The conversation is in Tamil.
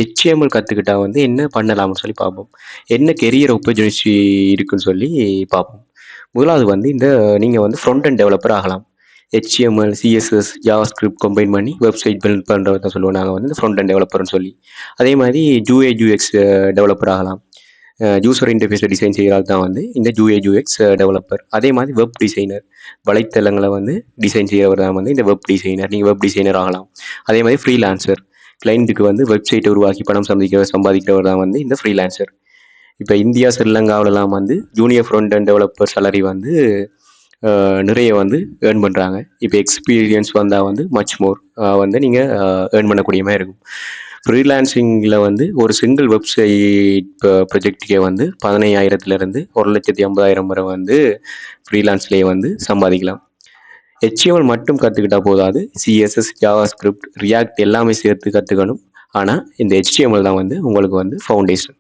HTML கத்துக்கிட்டா வந்து என்ன பண்ணலாம்னு சொல்லி பார்ப்போம். என்ன கெரியர் ஆப்பர்ச்சுனிட்டி இருக்குன்னு சொல்லி பார்ப்போம். முதலாவது வந்து நீங்க வந்து ஃப்ரண்ட் அண்ட் டெவலப்பர் ஆகலாம். HTML, CSS, ஜாவாஸ்கிரிப்ட் கம்பைன் பண்ணி வெப்சைட் பில்ட் பண்றத தான் சொல்லுவோம் நாங்க வந்து ஃப்ரண்ட் அண்ட் டெவலப்பர்ன்னு சொல்லி. அதே மாதிரி UI, UX டெவலப்பர் ஆகலாம். யூசர் இன்டர்ஃபேஸை டிசைன் செய்கிறது தான் வந்து இந்த UI, UX டெவலப்பர். அதே மாதிரி வெப் டிசைனர், வலைத்தளங்களை வந்து டிசைன் செய்கிறவர் தான் வந்து இந்த வெப் டிசைனர். நீங்கள் வெப் டிசைனர் ஆகலாம். அதே மாதிரி ஃப்ரீலான்சர், கிளைண்ட்டுக்கு வந்து வெப்சைட்டை உருவாக்கி பணம் சம்பாதிக்கிறவர் தான் வந்து இந்த ஃப்ரீலான்சர். இப்போ இந்தியா, ஸ்ரீலங்காவிலலாம் வந்து junior front and developer salary வந்து நிறைய வந்து ஏர்ன் பண்ணுறாங்க. இப்போ எக்ஸ்பீரியன்ஸ் வந்தால் வந்து மச் மோர் வந்து நீங்கள் ஏர்ன் பண்ணக்கூடிய மாதிரி இருக்கும். ஃப்ரீலான்சிங்கில் வந்து ஒரு சிங்கிள் வெப்சைட் ப்ரொஜெக்ட்டுக்கே வந்து 15,000 1,50,000 வரை வந்து ஃப்ரீலான்ஸ்லேயே வந்து சம்பாதிக்கலாம். HTML மட்டும் கற்றுக்கிட்டா போதாது, CSS, JavaScript, React எல்லாமே சேர்த்து கற்றுக்கணும். ஆனால் இந்த HTML தான் வந்து உங்களுக்கு வந்து ஃபவுண்டேஷன்.